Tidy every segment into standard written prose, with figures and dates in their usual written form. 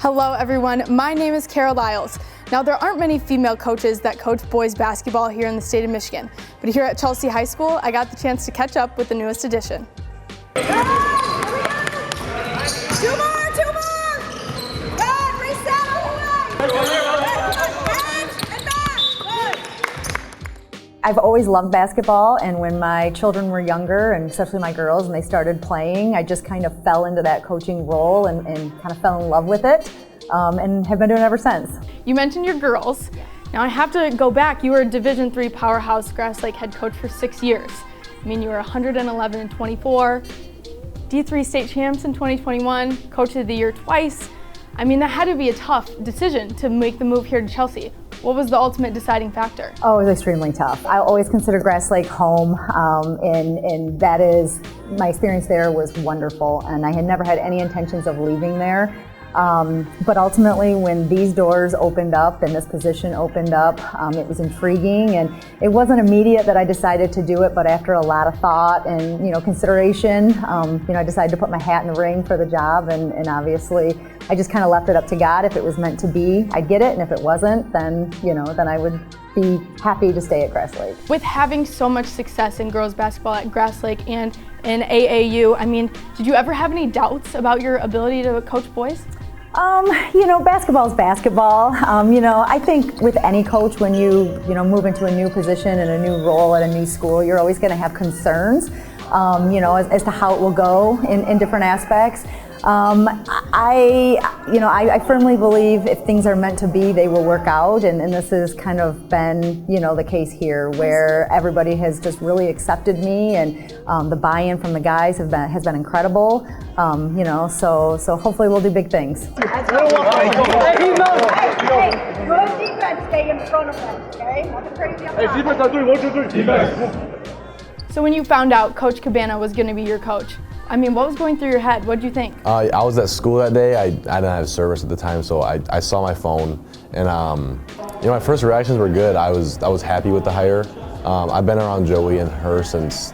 Hello everyone, my name is Liles. Now there aren't many female coaches that coach boys basketball here in the state of Michigan, but here at Chelsea High School, I got the chance to catch up with the newest addition. Two more! Good, reset all the way! And back! I've always loved basketball, and when my children were younger, and especially my girls, and they started playing, I just kind of fell into that coaching role and kind of fell in love with it, and have been doing it ever since. You mentioned your girls. Now I have to go back. You were a Division III powerhouse Grass Lake head coach for 6 years. I mean, you were 111 and 24, D3 state champs in 2021, coach of the year twice. I mean, that had to be a tough decision to make the move here to Chelsea. What was the ultimate deciding factor? Oh, it was extremely tough. I always consider Grass Lake home, and that is, my experience there was wonderful, and I had never had any intentions of leaving there. But ultimately, when these doors opened up and this position opened up, it was intriguing, and it wasn't immediate that I decided to do it, but after a lot of thought and consideration, I decided to put my hat in the ring for the job, and obviously I just kind of left it up to God. If it was meant to be, I'd get it, and if it wasn't, then I would be happy to stay at Grass Lake. With having so much success in girls basketball at Grass Lake and in AAU, I mean, did you ever have any doubts about your ability to coach boys? Basketball is basketball. I think with any coach, when you move into a new position and a new role at a new school, you're always going to have concerns, as to how it will go in different aspects. I firmly believe if things are meant to be, they will work out, and this has kind of been, the case here, where everybody has just really accepted me, and the buy-in from the guys has been incredible. So hopefully we'll do big things. Hey, good defense, stay in front of them, okay? Nothing crazy up top. Defense on 3, 1, 2, 3, defense. So when you found out Coach Cabana was going to be your coach, I mean, what was going through your head? What did you think? I was at school that day. I didn't have service at the time, so I saw my phone, and my first reactions were good. I was happy with the hire. I've been around Joey and her since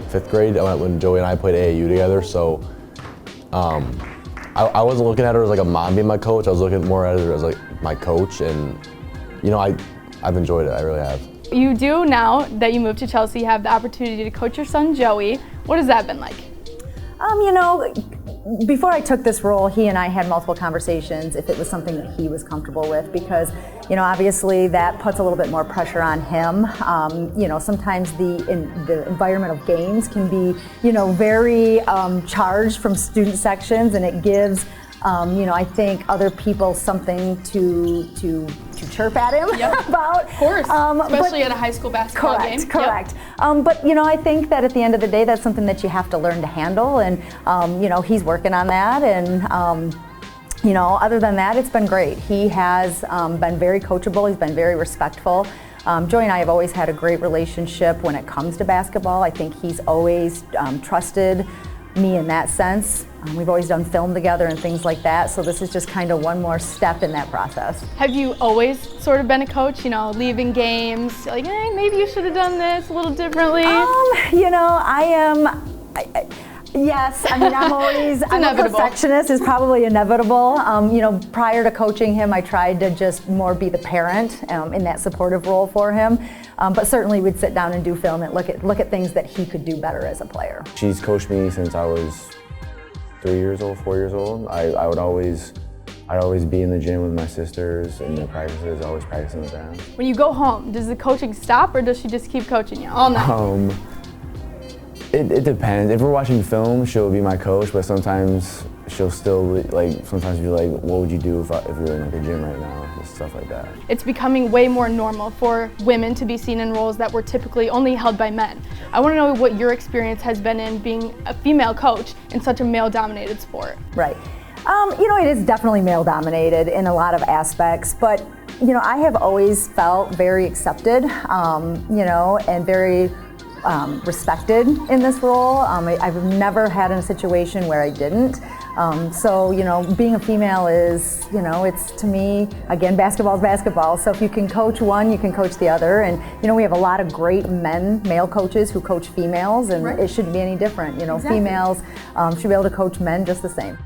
5th grade when Joey and I played AAU together, so I wasn't looking at her as like a mom being my coach. I was looking more at her as like my coach, and I've enjoyed it. I really have. You do, now that you moved to Chelsea, have the opportunity to coach your son Joey. What has that been like? Before I took this role, he and I had multiple conversations if it was something that he was comfortable with, because, obviously that puts a little bit more pressure on him. Sometimes the environment of games can be, very charged from student sections, and it gives, I think other people something to chirp at him about. Of course, especially at a high school basketball game. Correct. But I think that at the end of the day, that's something that you have to learn to handle, and he's working on that, and other than that, it's been great. He has been very coachable. He's been very respectful. Joey and I have always had a great relationship when it comes to basketball. I think he's always trusted me in that sense. We've always done film together and things like that, so this is just kind of one more step in that process. Have you always sort of been a coach, leaving games, like, hey, maybe you should have done this a little differently? Yes, I'm always, I'm a perfectionist, is probably inevitable. Prior to coaching him, I tried to just more be the parent in that supportive role for him. But certainly we'd sit down and do film and look at things that he could do better as a player. She's coached me since I was 3 years old, 4 years old. I'd always be in the gym with my sisters in the practices, always practicing with them. When you go home, does the coaching stop, or does she just keep coaching you all night? It depends. If we're watching film, she'll be my coach, but sometimes she'll still sometimes be like, what would you do if you were in like a gym right now? Just stuff like that. It's becoming way more normal for women to be seen in roles that were typically only held by men. I want to know what your experience has been in being a female coach in such a male-dominated sport. Right. It is definitely male-dominated in a lot of aspects, but I have always felt very accepted, and very respected in this role. I've never had in a situation where I didn't. So being a female is, it's, to me, again, basketball is basketball. So if you can coach one, you can coach the other. And we have a lot of great male coaches who coach females, and it shouldn't be any different. Females should be able to coach men just the same.